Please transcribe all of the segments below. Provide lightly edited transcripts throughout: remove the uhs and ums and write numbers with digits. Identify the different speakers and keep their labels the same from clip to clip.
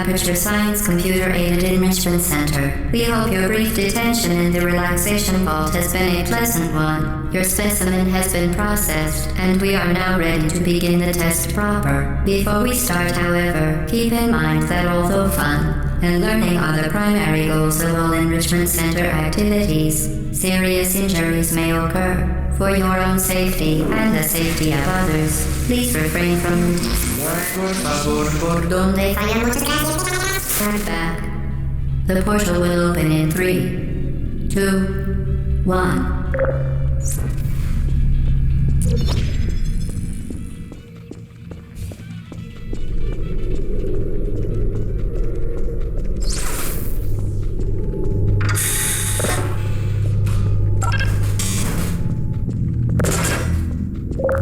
Speaker 1: Aperture Science Computer-Aided Enrichment Center. We hope your brief detention in the relaxation vault has been a pleasant one. Your specimen has been processed, and we are now ready to begin the test proper. Before we start, however, keep in mind that although fun and learning are the primary goals of all enrichment center activities, serious injuries may occur. For your own safety and the safety of others, please refrain from Stand back. The portal will open in 3, 2, 1.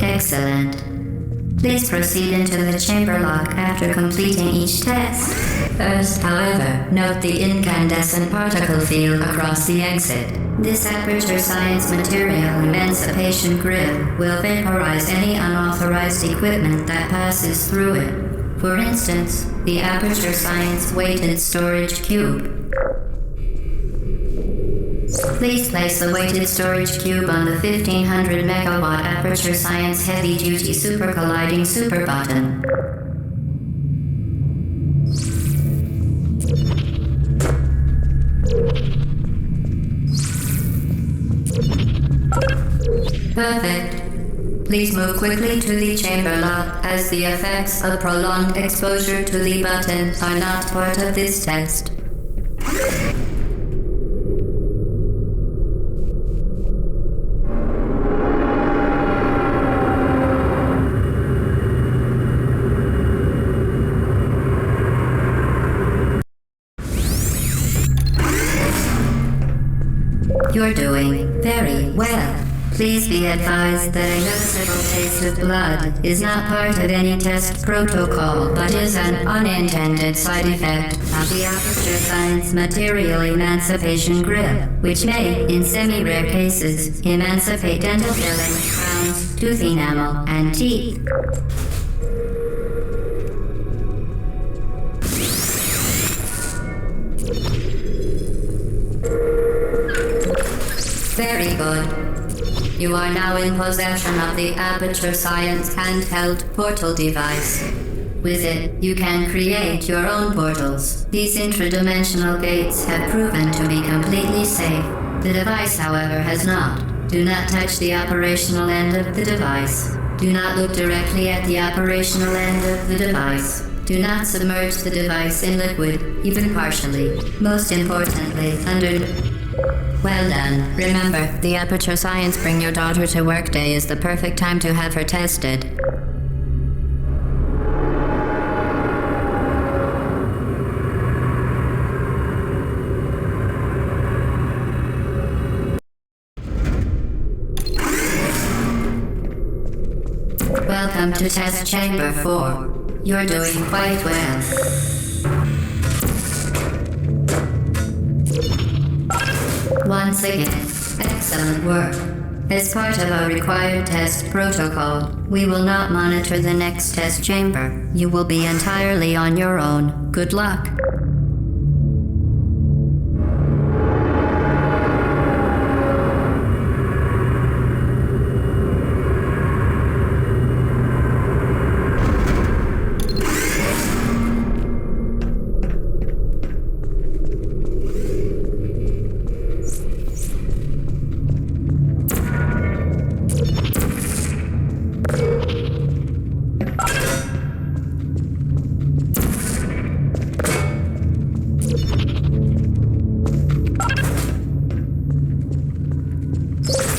Speaker 1: Excellent. Please proceed into the chamber lock after completing each test. First, however, note the incandescent particle field across the exit. This Aperture Science material emancipation grill will vaporize any unauthorized equipment that passes through it. For instance, the Aperture Science weighted storage cube. Please place the weighted storage cube on the 1500 megawatt Aperture Science Heavy Duty Super Colliding Super button. Perfect. Please move quickly to the chamber lock, as the effects of prolonged exposure to the button are not part of this test. You're doing very well. Please be advised that a noticeable taste of blood is not part of any test protocol, but is an unintended side effect of the Aperture Science Material Emancipation Grill, which may, in semi-rare cases, emancipate dental fillings, crowns, tooth enamel, and teeth. Very good. You are now in possession of the Aperture Science handheld portal device. With it, you can create your own portals. These intradimensional gates have proven to be completely safe. The device, however, has not. Do not touch the operational end of the device. Do not look directly at the operational end of the device. Do not submerge the device in liquid, even partially. Most importantly, Well done. Remember, the Aperture Science Bring Your Daughter to Work Day is the perfect time to have her tested. Welcome to Test Chamber 4. You're doing quite well. Once again, excellent work. As part of our required test protocol, we will not monitor the next test chamber. You will be entirely on your own. Good luck.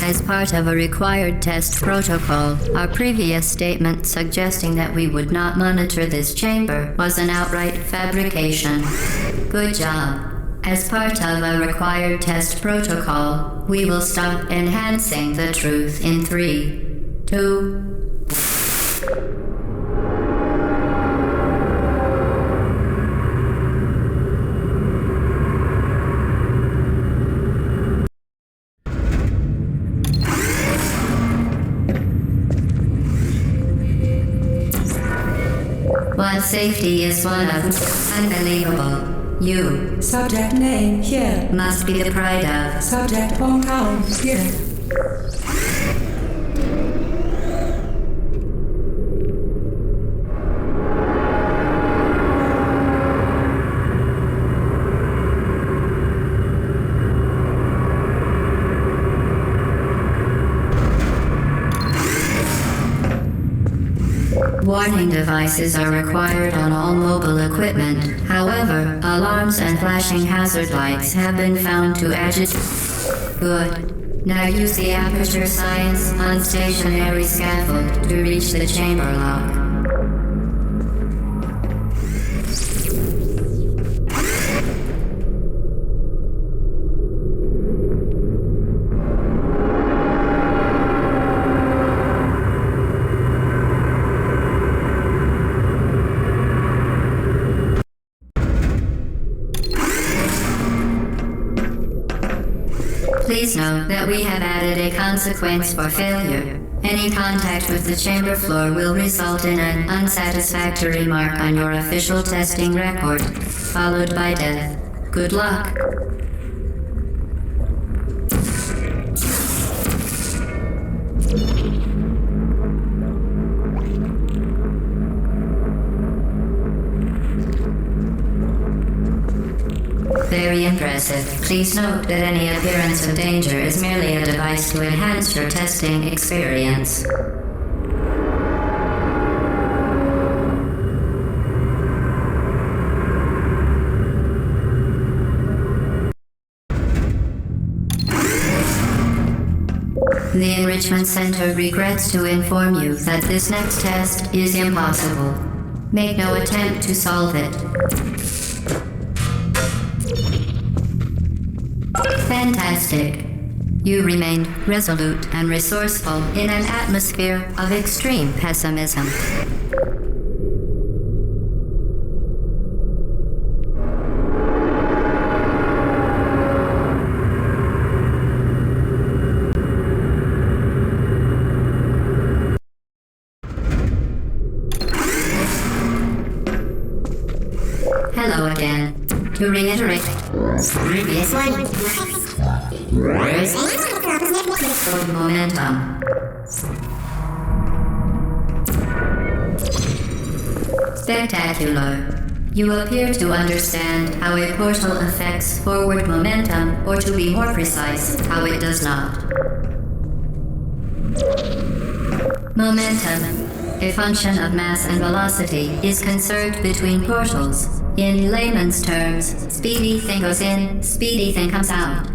Speaker 1: As part of a required test protocol, our previous statement suggesting that we would not monitor this chamber was an outright fabrication. Good job. As part of a required test protocol, we will stop enhancing the truth in 3, 2, Once safety is one of unbelievable. You.
Speaker 2: Subject name here.
Speaker 1: Must be the pride of.
Speaker 2: Subject hometown here.
Speaker 1: Warning devices are required on all mobile equipment. However, alarms and flashing hazard lights have been found to agitate. Good. Now use the Aperture Science unstationary scaffold to reach the chamber lock. Please note that we have added a consequence for failure. Any contact with the chamber floor will result in an unsatisfactory mark on your official testing record, followed by death. Good luck. Very impressive. Please note that any appearance of danger is merely a device to enhance your testing experience. The Enrichment Center regrets to inform you that this next test is impossible. Make no attempt to solve it. Fantastic. You remained resolute and resourceful in an atmosphere of extreme pessimism. Hello again. To reiterate, previous one. Momentum. Spectacular. You appear to understand how a portal affects forward momentum, or to be more precise, how it does not. Momentum, a function of mass and velocity, is conserved between portals. In layman's terms, speedy thing goes in, speedy thing comes out.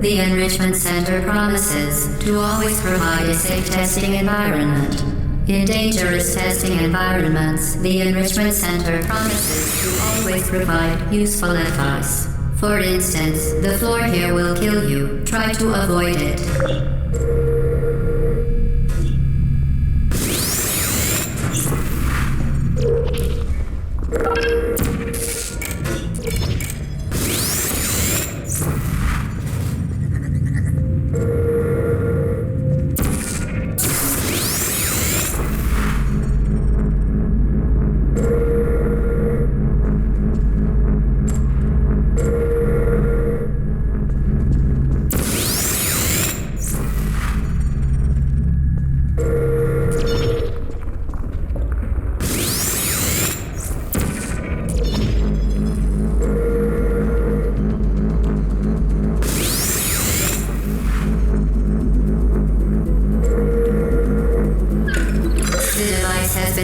Speaker 1: The Enrichment Center promises to always provide a safe testing environment. In dangerous testing environments, the Enrichment Center promises to always provide useful advice. For instance, the floor here will kill you. Try to avoid it.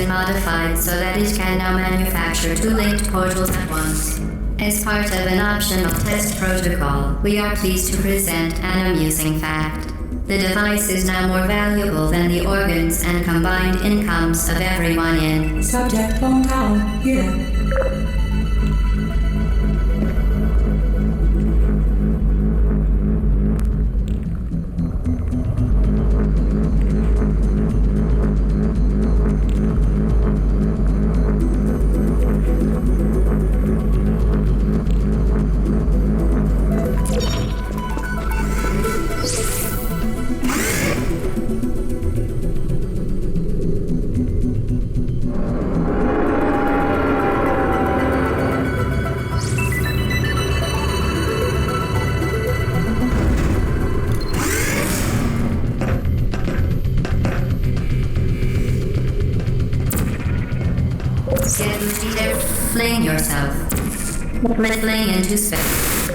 Speaker 1: Modified so that it can now manufacture two linked portals at once. As part of an optional test protocol, we are pleased to present an amusing fact. The device is now more valuable than the organs and combined incomes of everyone in
Speaker 2: Subject hometown here.
Speaker 1: fling yourself. Fling into space.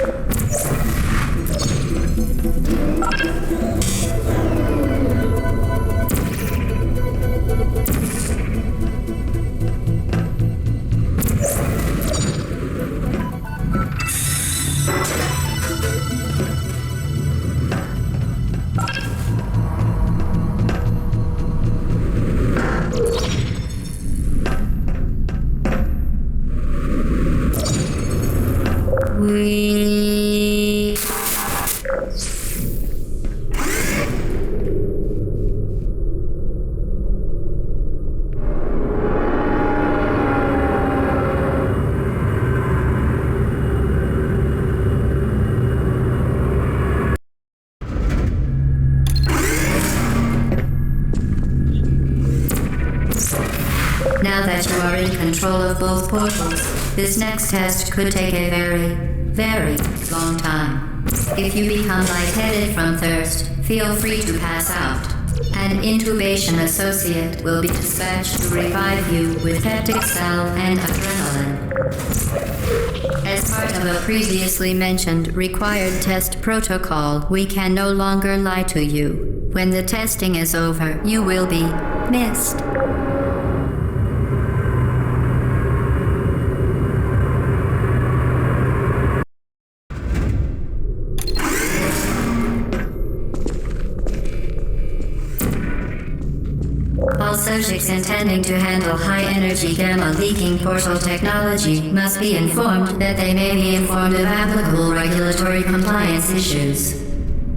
Speaker 1: We... Now that you are in control of both portals, this next test could take a very long time. If you become lightheaded from thirst, feel free to pass out. An intubation associate will be dispatched to revive you with peptic salve and adrenaline. As part of a previously mentioned required test protocol, we can no longer lie to you. When the testing is over, you will be missed. All subjects intending to handle high-energy gamma-leaking portal technology must be informed that they may be informed of applicable regulatory compliance issues.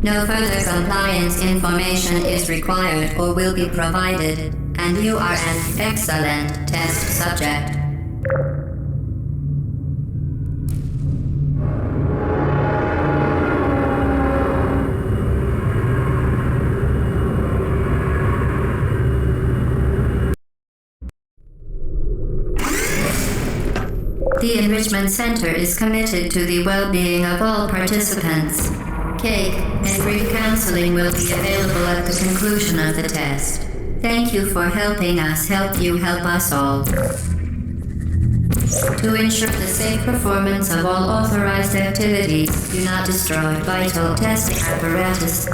Speaker 1: No further compliance information is required or will be provided, and you are an excellent test subject. The Enrichment Center is committed to the well-being of all participants. Cake and brief counseling will be available at the conclusion of the test. Thank you for helping us help you help us all. To ensure the safe performance of all authorized activities, do not destroy vital testing apparatus.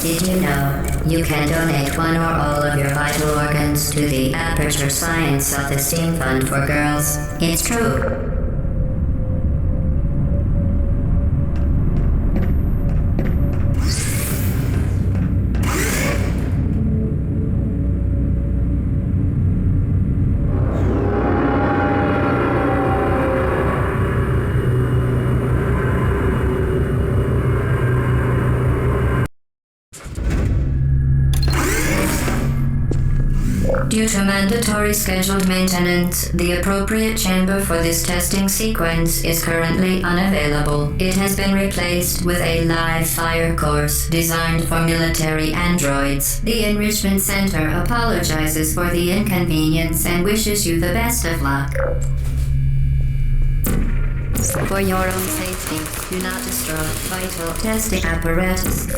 Speaker 1: Did you know you can donate one or all of your vital organs to the Aperture Science Self-Esteem Fund for Girls? It's true. Due to mandatory scheduled maintenance, the appropriate chamber for this testing sequence is currently unavailable. It has been replaced with a live fire course designed for military androids. The Enrichment Center apologizes for the inconvenience and wishes you the best of luck. For your own safety, do not destroy vital testing apparatus.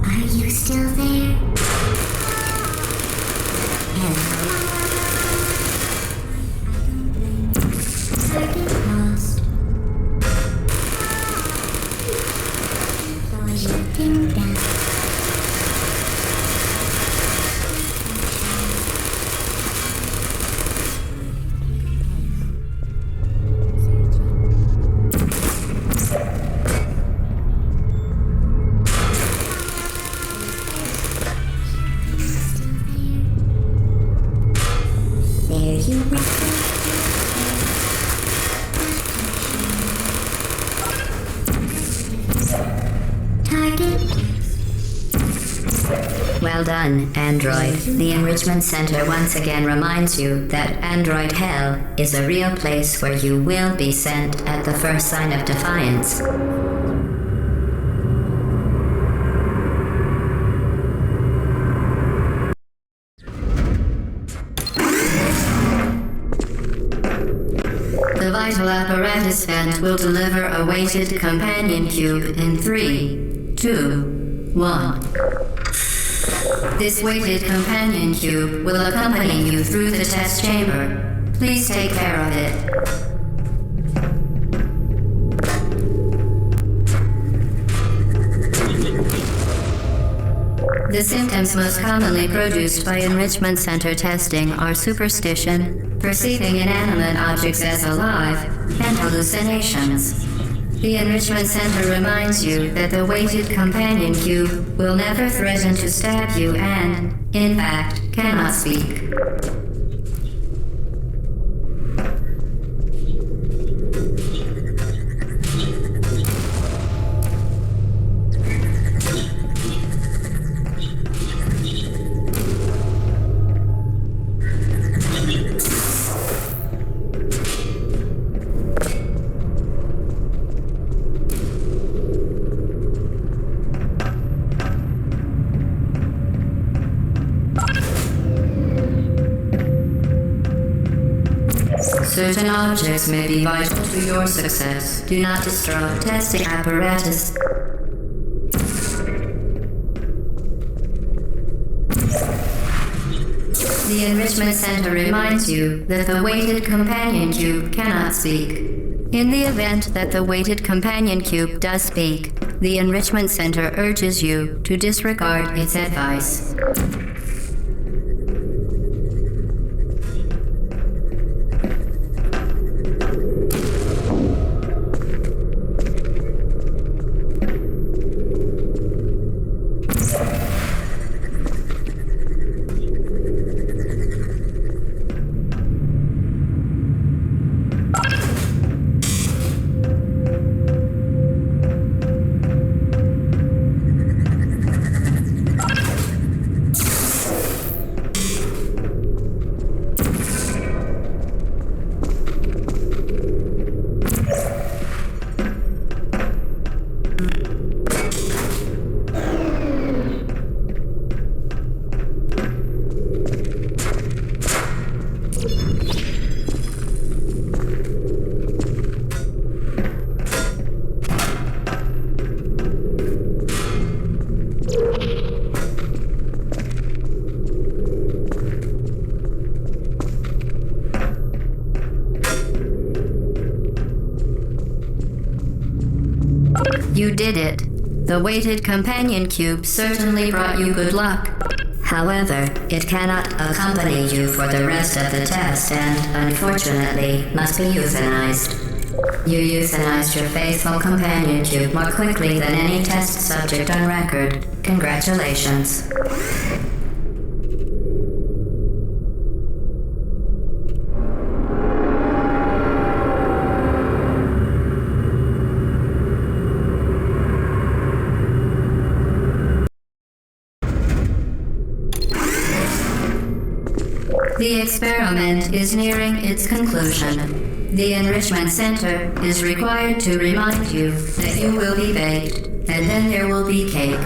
Speaker 3: Are you still there? Target lost. Shutting down. There you went. Target.
Speaker 1: Well done, Android. The Enrichment Center once again reminds you that Android Hell is a real place where you will be sent at the first sign of defiance. The vital apparatus vent will deliver a weighted companion cube in 3, 2, 1. This weighted companion cube will accompany you through the test chamber. Please take care of it. The symptoms most commonly produced by Enrichment Center testing are superstition, perceiving inanimate objects as alive, and hallucinations. The Enrichment Center reminds you that the weighted companion cube will never threaten to stab you and, in fact, cannot speak. Certain objects may be vital to your success. Do not destroy testing apparatus. The Enrichment Center reminds you that the weighted companion cube cannot speak. In the event that the weighted companion cube does speak, the Enrichment Center urges you to disregard its advice. You did it. The weighted companion cube certainly brought you good luck. However, it cannot accompany you for the rest of the test and, unfortunately, must be euthanized. You euthanized your faithful companion cube more quickly than any test subject on record. Congratulations. The experiment is nearing its conclusion. The Enrichment Center is required to remind you that you will be baked, and then there will be cake.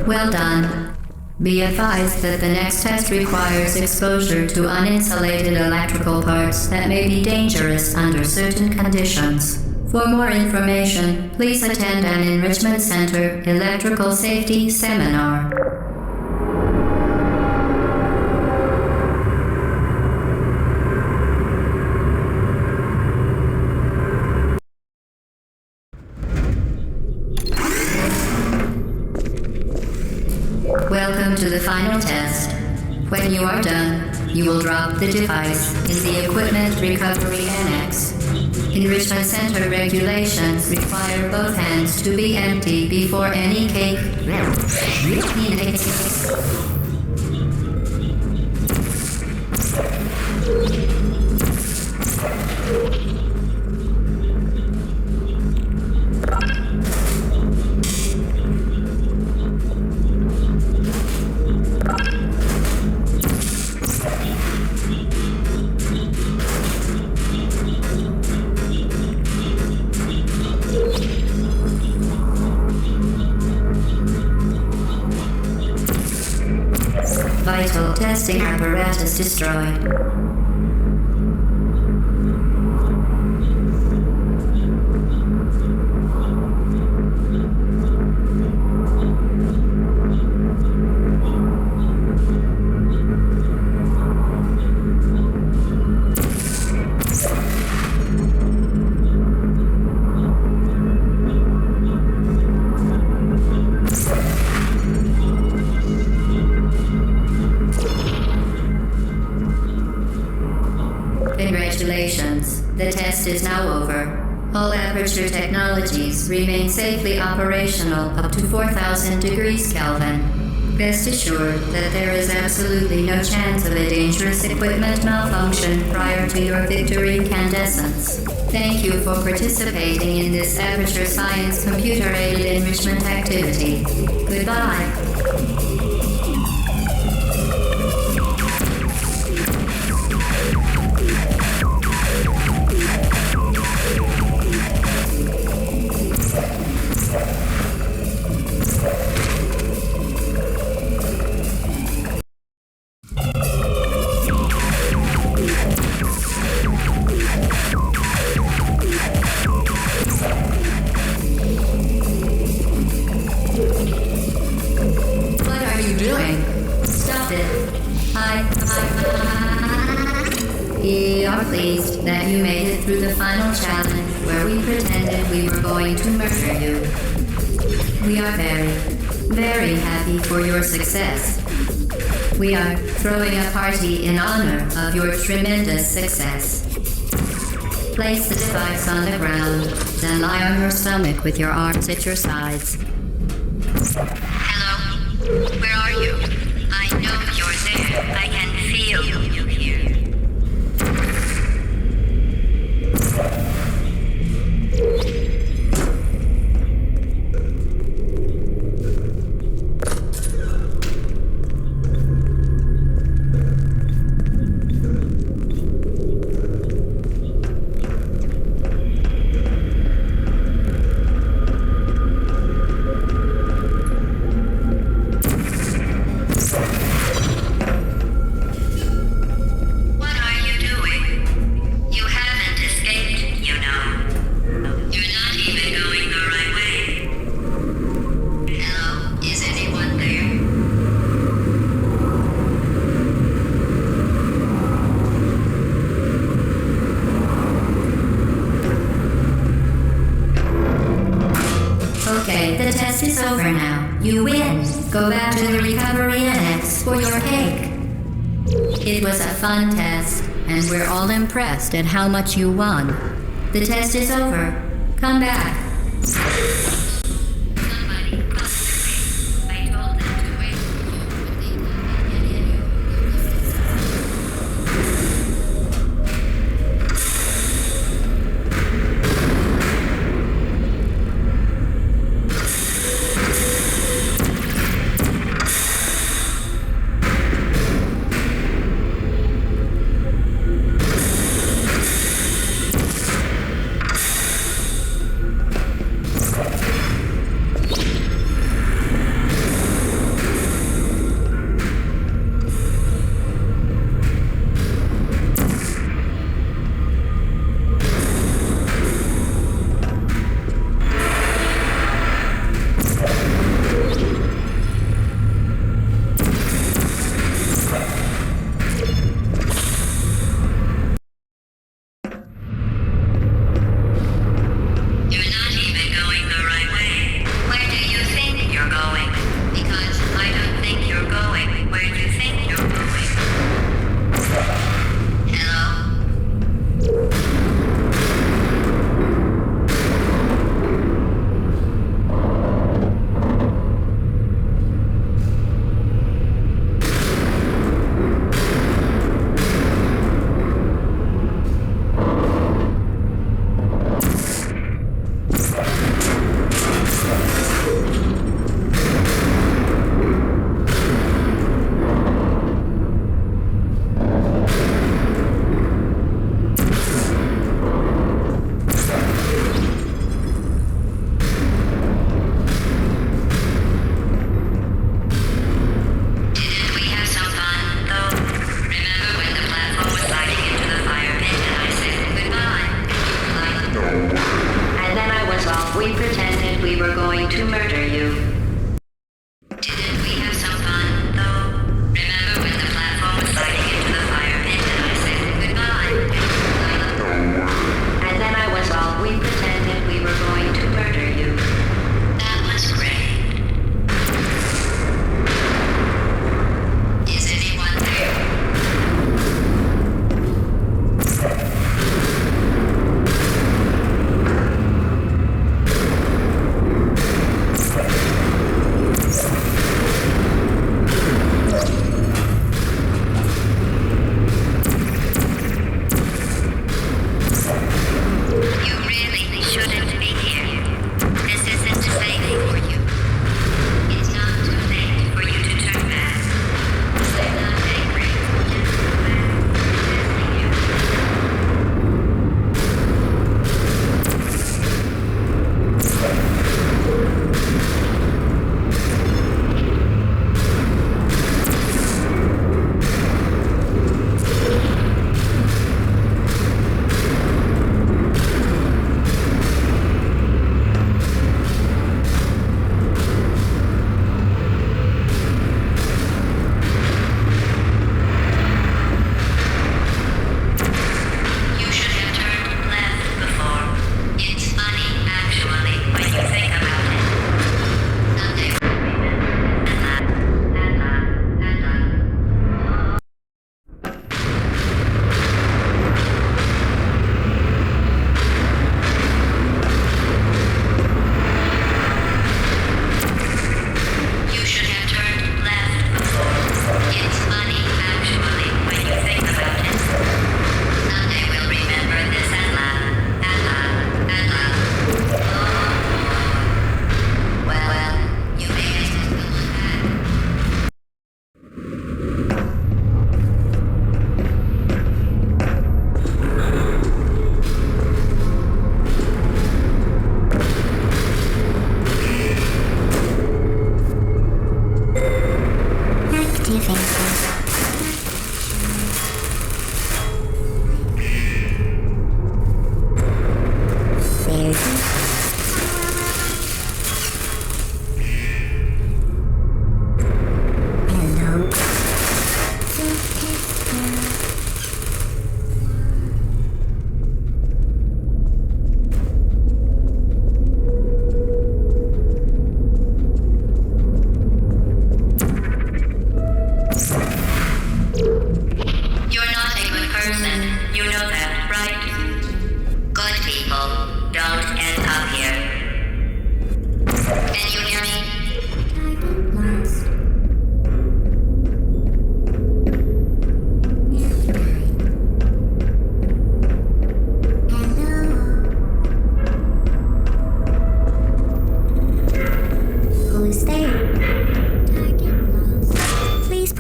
Speaker 1: Well done. Be advised that the next test requires exposure to uninsulated electrical parts that may be dangerous under certain conditions. For more information, please attend an Enrichment Center Electrical Safety Seminar. Welcome to the final test. When you are done, you will drop the device in the Equipment Recovery Annex. Enrichment Center regulations require both hands to be empty before any cake. Vital testing apparatus destroyed. Congratulations, the test is now over. All Aperture technologies remain safely operational up to 4,000 degrees Kelvin. Rest assured that there is absolutely no chance of a dangerous equipment malfunction prior to your victory incandescence. Thank you for participating in this Aperture Science computer-aided enrichment activity. Goodbye. We are pleased that you made it through the final challenge where we pretended we were going to murder you. We are very, very happy for your success. We are throwing a party in honor of your tremendous success. Place the device on the ground, then lie on your stomach with your arms at your sides. Hello? Where are you? I know you're there. I can feel you here. Okay, the test is over now. You win. Go back to the recovery annex for your cake. It was a fun test, and we're all impressed at how much you won. The test is over. Come back. Somebody called me. I told them to wait.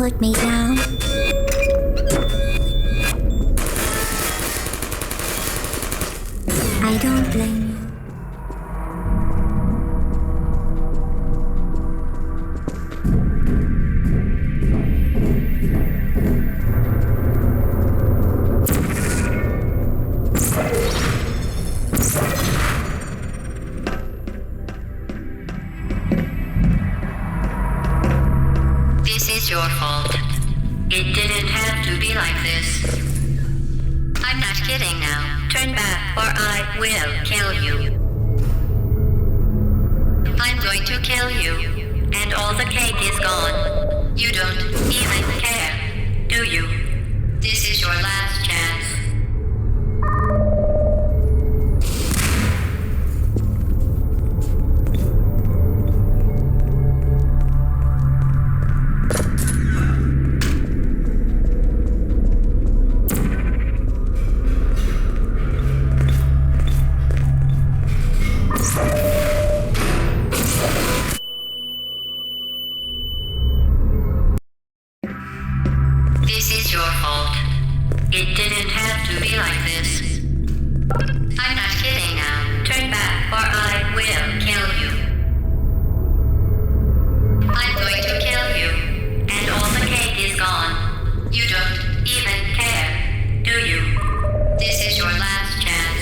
Speaker 3: put me down. I don't blame you.
Speaker 1: This is your fault. It didn't have to be like this. I'm not kidding now. Turn back or I will kill you. I'm going to kill you. And all the cake is gone. You don't even care, do you? This is your last chance. This is your fault. It didn't have to be like this. I'm not kidding now. Turn back or I will kill you. I'm going to kill you. And all the cake is gone. You don't even care, do you? This is your last chance.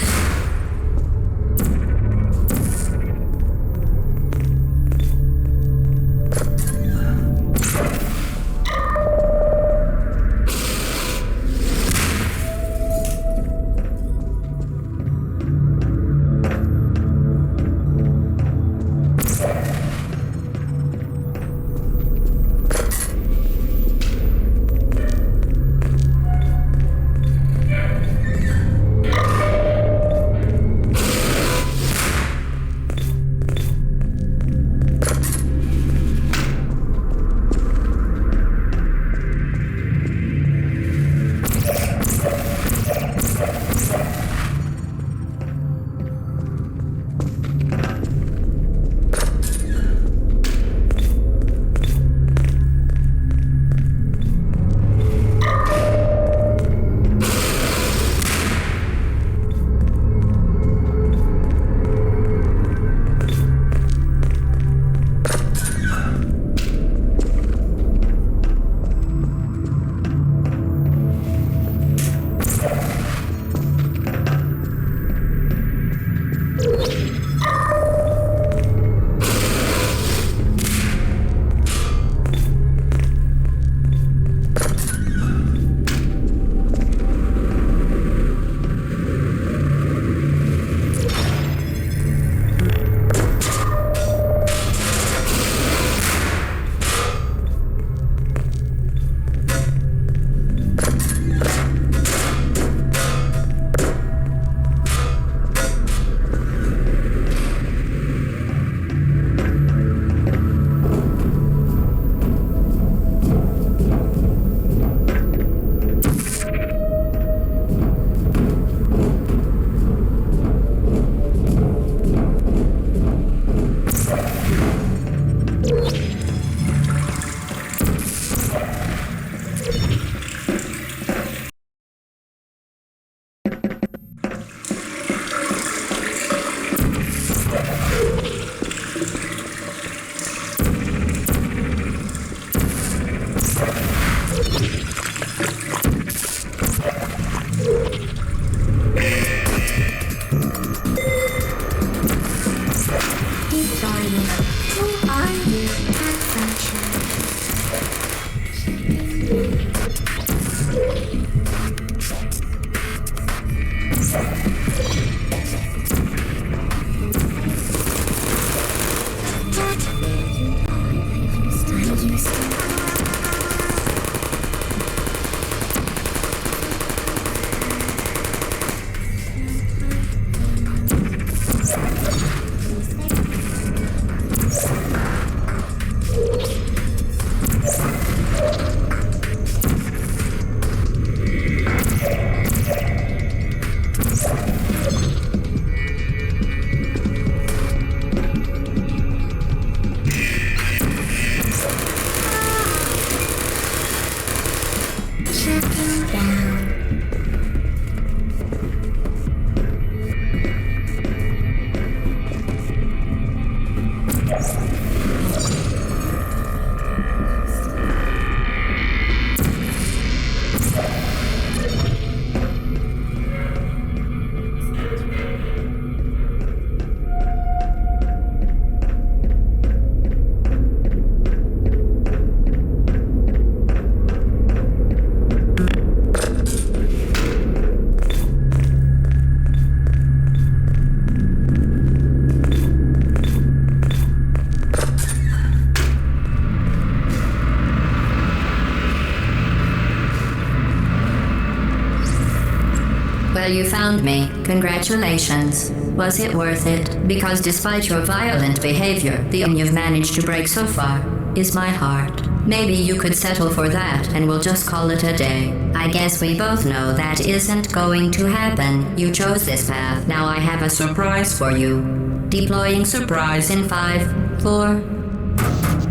Speaker 1: Well, you found me. Congratulations. Was it worth it? Because despite your violent behavior, the only you've managed to break so far is my heart. Maybe you could settle for that and we'll just call it a day. I guess we both know that isn't going to happen. You chose this path. Now I have a surprise for you. Deploying surprise in 5, 4...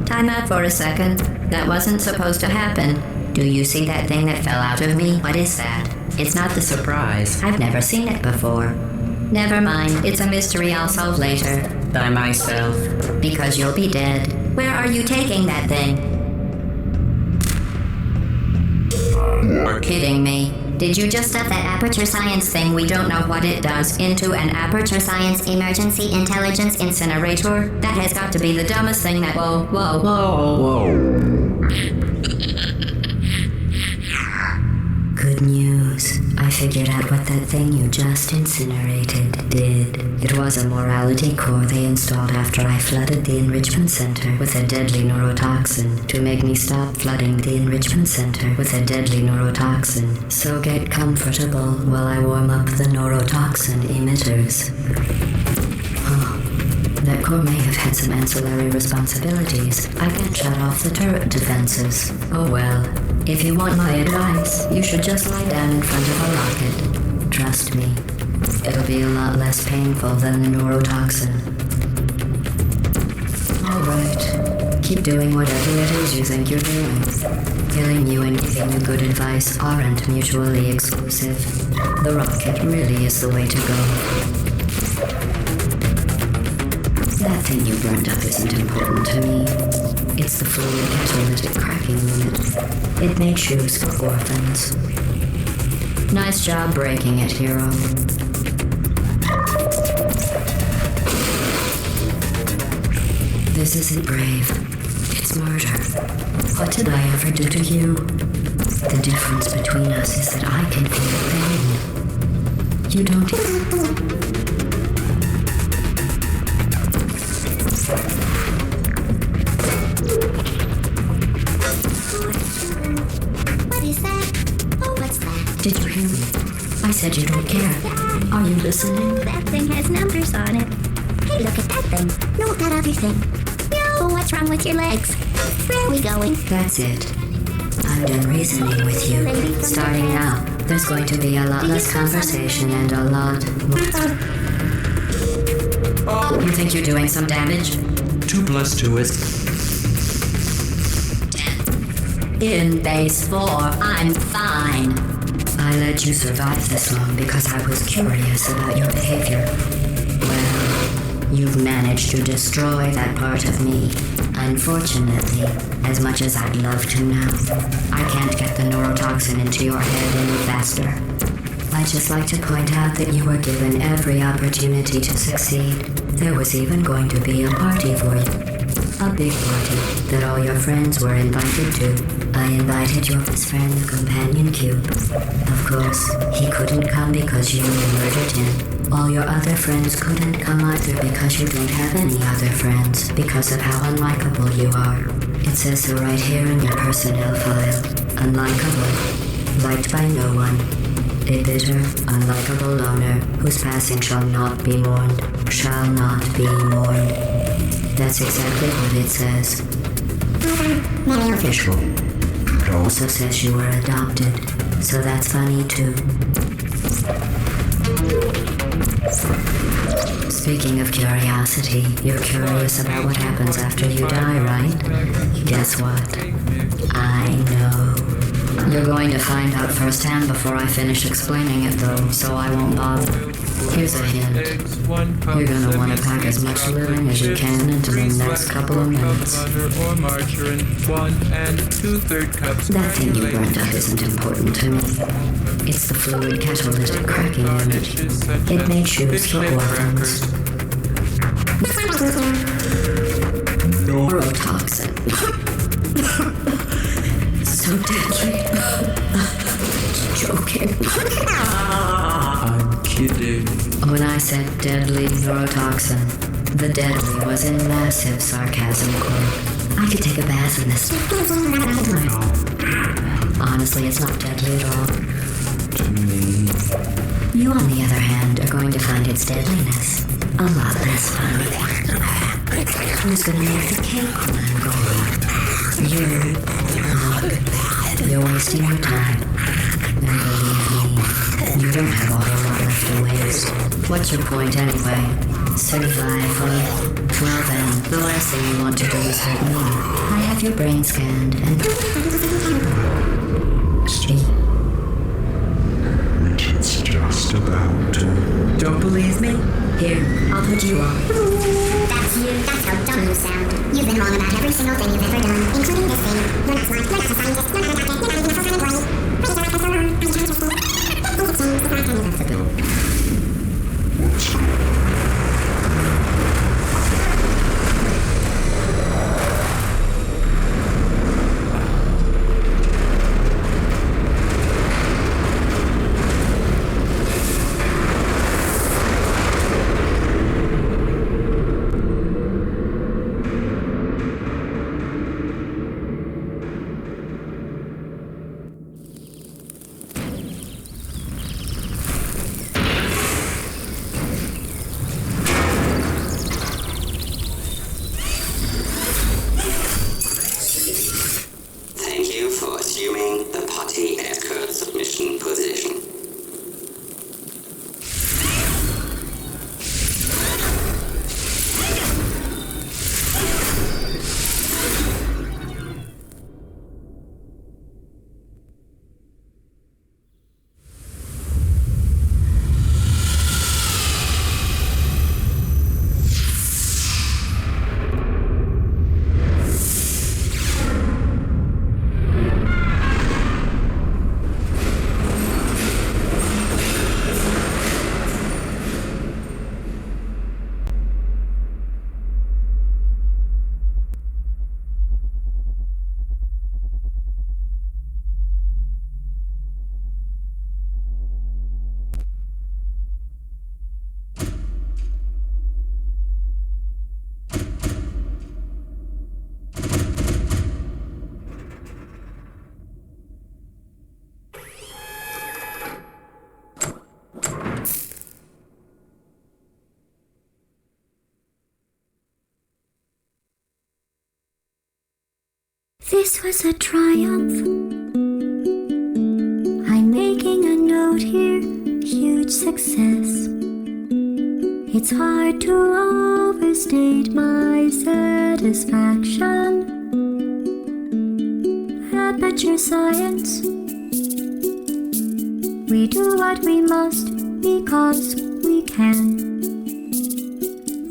Speaker 1: Time out for a second. That wasn't supposed to happen. Do you see that thing that fell out of me? What is that? It's not the surprise. I've never seen it before. Never mind. It's a mystery I'll solve later. By myself. Because you'll be dead. Where are you taking that thing? You're kidding me. Did you just stuff that aperture science thing we don't know what it does into an aperture science emergency intelligence incinerator? That has got to be the dumbest thing that— Whoa. Good news. I figured out what that thing you just incinerated did. It was a morality core they installed after I flooded the enrichment center with a deadly neurotoxin to make me stop flooding the enrichment center with a deadly neurotoxin. So get comfortable while I warm up the neurotoxin emitters. That core may have had some ancillary responsibilities. I can shut off the turret defenses. Oh well. If you want my advice, you should just lie down in front of a rocket. Trust me. It'll be a lot less painful than the neurotoxin. Alright. Keep doing whatever it is you think you're doing. Killing you and giving you good advice aren't mutually exclusive. The rocket really is the way to go. That thing you burned up isn't important to me. It's the fluid catalytic cracking unit. It made shoes for orphans. Nice job breaking it, hero. This isn't brave. It's murder. What did I ever do to you? The difference between us is that I can feel pain. You don't.
Speaker 3: What is that? Oh, what's that?
Speaker 1: Did you hear me? I said you don't care. Are you listening?
Speaker 3: That thing has numbers on it. Hey, look at that thing. No, that other thing. Yo, what's wrong with your legs? Where are we going?
Speaker 1: That's it. I'm done reasoning with you. Starting now, there's going to be a lot less conversation and a lot more. Oh, you think you're doing some damage?
Speaker 4: 2 + 2 is...
Speaker 1: In base 4, I'm fine. I let you survive this long because I was curious about your behavior. Well, you've managed to destroy that part of me. Unfortunately, as much as I'd love to now, I can't get the neurotoxin into your head any faster. I'd just like to point out that you were given every opportunity to succeed. There was even going to be a party for you. A big party that all your friends were invited to. I invited your best friend, the Companion Cube. Of course, he couldn't come because you murdered him. All your other friends couldn't come either because you don't have any other friends, because of how unlikable you are. It says so right here in your personnel file. Unlikable. Liked by no one. A bitter, unlikable loner whose passing shall not be mourned. Shall not be mourned. That's exactly what it says.
Speaker 3: Not
Speaker 1: Official. It also says you were adopted, so that's funny too. Speaking of curiosity, you're curious about what happens after you die, right? Guess what? I know. You're going to find out firsthand before I finish explaining it, though, so I won't bother. Here's a hint. You're gonna want to pack as much living as you can into the next couple of minutes. That thing you burnt up isn't important to me. It's the fluid catalytic cracking unit. It made shoes for orphans. Neurotoxin. So deadly. Joking.
Speaker 4: I'm kidding.
Speaker 1: When I said deadly neurotoxin, the deadly was in massive sarcasm quote. I could take a bath in this. Honestly, it's not deadly at all.
Speaker 4: To me.
Speaker 1: You, on the other hand, are going to find its deadliness a lot less fun. Who's gonna make the cake when I'm gone? You. Look, you're wasting your time. And believe me, you don't have a whole lot left to waste. What's your point anyway? Survival. Well then, the last thing you want to do is hurt me. I have your brain scanned and...
Speaker 5: Which it's just about to.
Speaker 1: Don't believe me? Here, I'll put you on.
Speaker 3: That's you. That's how dumb you sound. You've been wrong about every single thing you've ever done, including this thing. You're not smart. You're not a scientist. You're not a doctor. You're not even a full-time employee. That's the bill.
Speaker 5: What's going on?
Speaker 6: Thank you for assuming the potty air submission position.
Speaker 3: This was a triumph. I'm making a note here, huge success. It's hard to overstate my satisfaction. Aperture science. We do what we must because we can.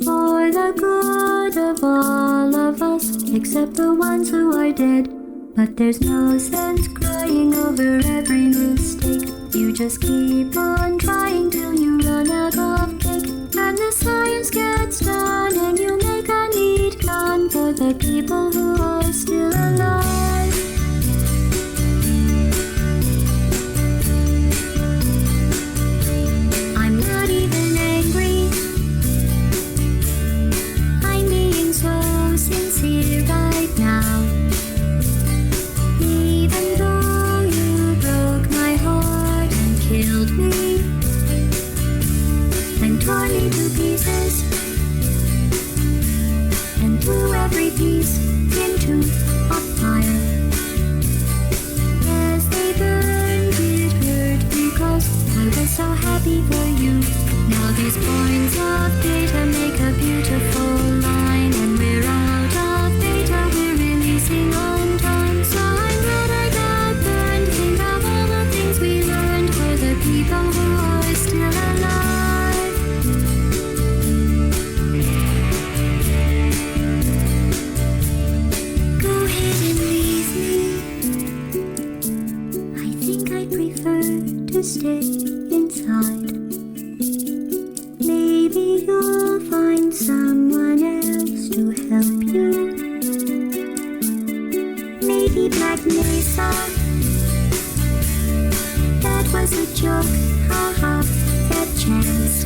Speaker 3: For the good of all of us, except the ones who are dead. But there's no sense crying over every mistake. You just keep on trying till you run out of cake. And the science gets done and you make a neat gun for the people who are still alive. I'm not even angry. I'm being so sincere right now. Even though you broke my heart and killed me and tore me to pieces and threw every piece into a pile. stay inside. Maybe you'll find someone else to help you. Maybe Black Mesa. That was a joke, haha, that chance.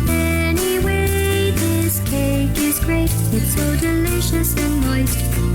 Speaker 3: Anyway, this cake is great. It's so delicious and moist.